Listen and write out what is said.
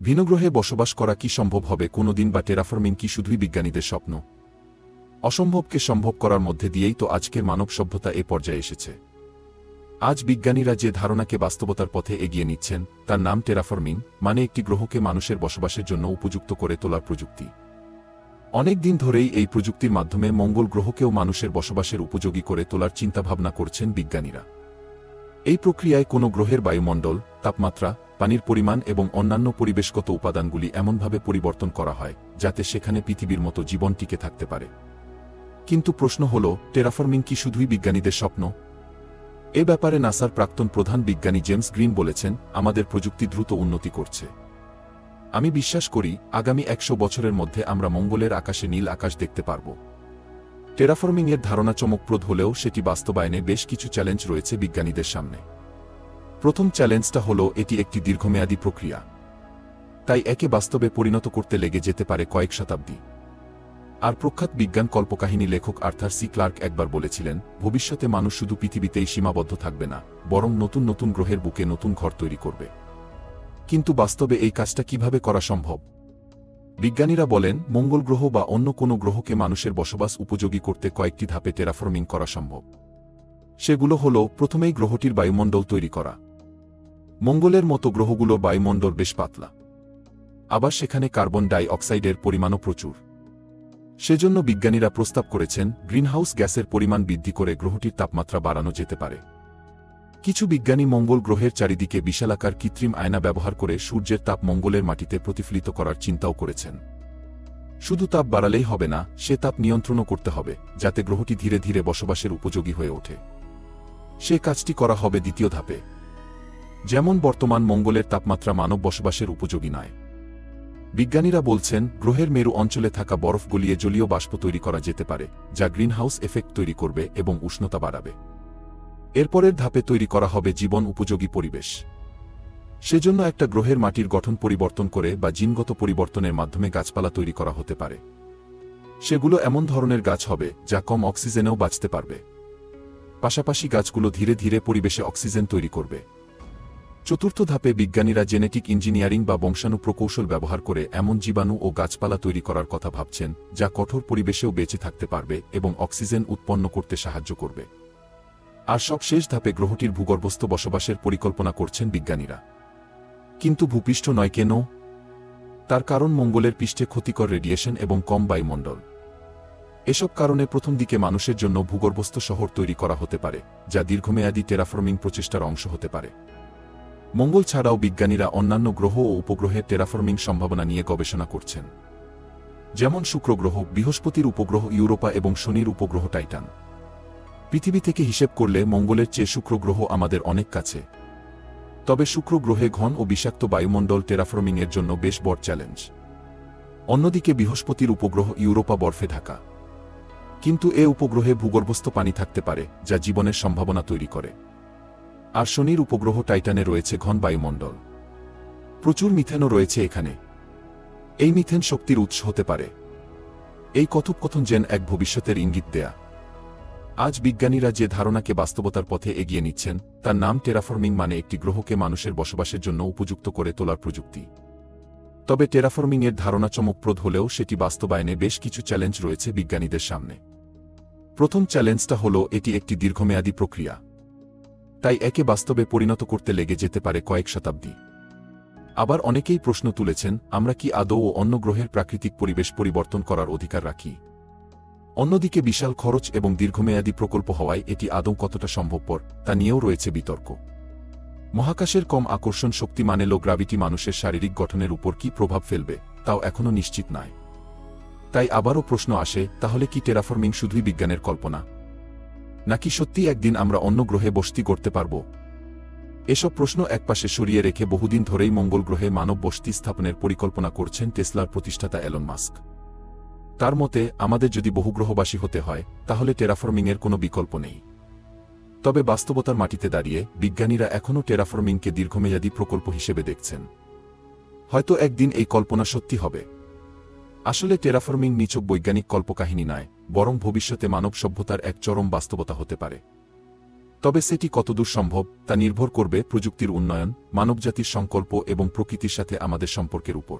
ভিন্ন গ্রহে বসবাস করা কি সম্ভব হবে কোনোদিন, বা টেরাফর্মিং কি শুধুই বিজ্ঞানীদের স্বপ্ন? অসম্ভবকে সম্ভব করার মধ্যে দিয়েই তো আজকের মানব সভ্যতা এ পর্যায়ে এসেছে। আজ বিজ্ঞানীরা যে ধারণাকে বাস্তবতার পথে এগিয়ে নিচ্ছেন তার নাম টেরাফর্মিং, মানে একটি গ্রহকে মানুষের বসবাসের জন্য উপযুক্ত করে তোলার প্রযুক্তি। অনেক দিন ধরেই এই প্রযুক্তির মাধ্যমে মঙ্গল গ্রহকেও মানুষের বসবাসের উপযোগী করে তোলার চিন্তাভাবনা করছেন বিজ্ঞানীরা। এই প্রক্রিয়ায় কোনো গ্রহের বায়ুমণ্ডল, তাপমাত্রা, পানির পরিমাণ এবং অন্যান্য পরিবেশগত উপাদানগুলি এমনভাবে পরিবর্তন করা হয় যাতে সেখানে পৃথিবীর মতো জীবন টিকে থাকতে পারে। কিন্তু প্রশ্ন হল, টেরাফর্মিং কি শুধুই বিজ্ঞানীদের স্বপ্ন? এ ব্যাপারে নাসার প্রাক্তন প্রধান বিজ্ঞানী জেমস গ্রিন বলেছেন, আমাদের প্রযুক্তি দ্রুত উন্নতি করছে। আমি বিশ্বাস করি আগামী 100 বছরের মধ্যে আমরা মঙ্গলের আকাশে নীল আকাশ দেখতে পারব। টেরাফর্মিংয়ের ধারণা চমকপ্রদ হলেও সেটি বাস্তবায়নে বেশ কিছু চ্যালেঞ্জ রয়েছে বিজ্ঞানীদের সামনে। প্রথম চ্যালেঞ্জটা হল এটি একটি দীর্ঘমেয়াদী প্রক্রিয়া। তাই একে বাস্তবে পরিণত করতে লেগে যেতে পারে কয়েক শতাব্দী। আর প্রখ্যাত বিজ্ঞান কল্পকাহিনী লেখক আর্থার সি ক্লার্ক একবার বলেছিলেন, ভবিষ্যতে মানুষ শুধু পৃথিবীতেই সীমাবদ্ধ থাকবে না, বরং নতুন নতুন গ্রহের বুকে নতুন ঘর তৈরি করবে। কিন্তু বাস্তবে এই কাজটা কিভাবে করা সম্ভব? বিজ্ঞানীরা বলেন, মঙ্গল গ্রহ বা অন্য কোনো গ্রহকে মানুষের বসবাস উপযোগী করতে কয়েকটি ধাপে টেরাফর্মিং করা সম্ভব। সেগুলো হল, প্রথমেই গ্রহটির বায়ুমণ্ডল তৈরি করা। মঙ্গলের মতো গ্রহগুলোর বায়ুমণ্ডল বেশ পাতলা। আবার সেখানে কার্বন ডাই অক্সাইডের পরিমাণও প্রচুর। সেজন্য বিজ্ঞানীরা প্রস্তাব করেছেন গ্রিনহাউস গ্যাসের পরিমাণ বৃদ্ধি করে গ্রহটির তাপমাত্রা বাড়ানো যেতে পারে। কিছু বিজ্ঞানী মঙ্গল গ্রহের চারিদিকে বিশালাকার কৃত্রিম আয়না ব্যবহার করে সূর্যের তাপ মঙ্গলের মাটিতে প্রতিফলিত করার চিন্তাও করেছেন। শুধু তাপ বাড়ালেই হবে না, সে তাপ নিয়ন্ত্রণও করতে হবে যাতে গ্রহটি ধীরে ধীরে বসবাসের উপযোগী হয়ে ওঠে। সে কাজটি করা হবে দ্বিতীয় ধাপে। যেমন বর্তমান মঙ্গলের তাপমাত্রা মানব বসবাসের উপযোগী নয়। বিজ্ঞানীরা বলছেন, গ্রহের মেরু অঞ্চলে থাকা বরফ গলিয়ে জলীয় বাষ্প তৈরি করা যেতে পারে, যা গ্রিনহাউস এফেক্ট তৈরি করবে এবং উষ্ণতা বাড়াবে। এরপরের ধাপে তৈরি করা হবে জীবন উপযোগী পরিবেশ। সেজন্য একটা গ্রহের মাটির গঠন পরিবর্তন করে বা জিনগত পরিবর্তনের মাধ্যমে গাছপালা তৈরি করা হতে পারে। সেগুলো এমন ধরনের গাছ হবে যা কম অক্সিজেনেও বাঁচতে পারবে। পাশাপাশি গাছগুলো ধীরে ধীরে পরিবেশে অক্সিজেন তৈরি করবে। চতুর্থ ধাপে বিজ্ঞানীরা জেনেটিক ইঞ্জিনিয়ারিং বা বংশাণু প্রকৌশল ব্যবহার করে এমন জীবাণু ও গাছপালা তৈরি করার কথা ভাবছেন যা কঠোর পরিবেশেও বেঁচে থাকতে পারবে এবং অক্সিজেন উৎপন্ন করতে সাহায্য করবে। আর সবশেষ ধাপে গ্রহটির ভূগর্ভস্থ বসবাসের পরিকল্পনা করছেন বিজ্ঞানীরা। কিন্তু ভূপৃষ্ঠ নয় কেন? তার কারণ মঙ্গলের পৃষ্ঠে ক্ষতিকর রেডিয়েশন এবং কম বায়ুমণ্ডল। এসব কারণে প্রথম দিকে মানুষের জন্য ভূগর্ভস্থ শহর তৈরি করা হতে পারে, যা দীর্ঘমেয়াদী টেরাফর্মিং প্রচেষ্টার অংশ হতে পারে। মঙ্গল ছাড়াও বিজ্ঞানীরা অন্যান্য গ্রহ ও উপগ্রহের টেরাফর্মিং সম্ভাবনা নিয়ে গবেষণা করছেন। যেমন শুক্র গ্রহ, বৃহস্পতির উপগ্রহ ইউরোপা এবং শনির উপগ্রহ টাইটান। পৃথিবী থেকে হিসেব করলে মঙ্গলের চেয়ে শুক্র গ্রহ আমাদের অনেক কাছে। তবে শুক্র গ্রহে ঘন ও বিষাক্ত বায়ুমণ্ডল টেরাফর্মিংয়ের জন্য বেশ বড় চ্যালেঞ্জ। অন্যদিকে বৃহস্পতির উপগ্রহ ইউরোপা বরফে ঢাকা। কিন্তু এ উপগ্রহে ভূগর্ভস্থ পানি থাকতে পারে, যা জীবনের সম্ভাবনা তৈরি করে। আর শনির উপগ্রহ টাইটানে রয়েছে ঘন বায়ুমণ্ডল। প্রচুর মিথেনও রয়েছে এখানে। এই মিথেন শক্তির উৎস হতে পারে। এই কথোপকথন যেন এক ভবিষ্যতের ইঙ্গিত দেয়া। আজ বিজ্ঞানীরা যে ধারণাকে বাস্তবতার পথে এগিয়ে নিচ্ছেন তার নাম টেরাফর্মিং, মানে একটি গ্রহকে মানুষের বসবাসের জন্য উপযুক্ত করে তোলার প্রযুক্তি। তবে টেরাফর্মিংয়ের ধারণা চমকপ্রদ হলেও সেটি বাস্তবায়নে বেশ কিছু চ্যালেঞ্জ রয়েছে বিজ্ঞানীদের সামনে। প্রথম চ্যালেঞ্জটা হল এটি একটি দীর্ঘমেয়াদী প্রক্রিয়া। তাই একে বাস্তবে পরিণত করতে লেগে যেতে পারে কয়েক শতাব্দী। আবার অনেকেই প্রশ্ন তুলেছেন, আমরা কি আদৌ অন্য গ্রহের প্রাকৃতিক পরিবেশ পরিবর্তন করার অধিকার রাখি? অন্যদিকে বিশাল খরচ এবং দীর্ঘমেয়াদী প্রকল্প হওয়ায় এটি আদৌ কতটা সম্ভবপর তা নিয়েও রয়েছে বিতর্ক। মহাকাশের কম আকর্ষণ শক্তি মানে লো গ্র্যাভিটি মানুষের শারীরিক গঠনের উপর কি প্রভাব ফেলবে তাও এখনও নিশ্চিত নয়। তাই আবারও প্রশ্ন আসে, তাহলে কি টেরাফর্মিং শুধুই বিজ্ঞানের কল্পনা, নাকি সত্যি একদিন আমরা অন্য গ্রহে বসতি করতে পারব? এসব প্রশ্ন একপাশে সরিয়ে রেখে বহুদিন ধরেই মঙ্গল গ্রহে মানব বসতি স্থাপনের পরিকল্পনা করছেন টেসলার প্রতিষ্ঠাতা এলন মাস্ক। তার মতে, আমাদের যদি বহুগ্রহবাসী হতে হয় তাহলে টেরাফর্মিংয়ের কোনো বিকল্প নেই। তবে বাস্তবতার মাটিতে দাঁড়িয়ে বিজ্ঞানীরা এখনও টেরাফর্মিংকে দীর্ঘমেয়াদী প্রকল্প হিসেবে দেখছেন। হয়তো একদিন এই কল্পনা সত্যি হবে। আসলে টেরাফর্মিং নিছক বৈজ্ঞানিক কল্পকাহিনী নয়, বরং ভবিষ্যতে মানব সভ্যতার এক চরম বাস্তবতা হতে পারে। তবে সেটি কতদূর সম্ভব তা নির্ভর করবে প্রযুক্তির উন্নয়ন, মানবজাতির সংকল্প এবং প্রকৃতির সাথে আমাদের সম্পর্কের উপর।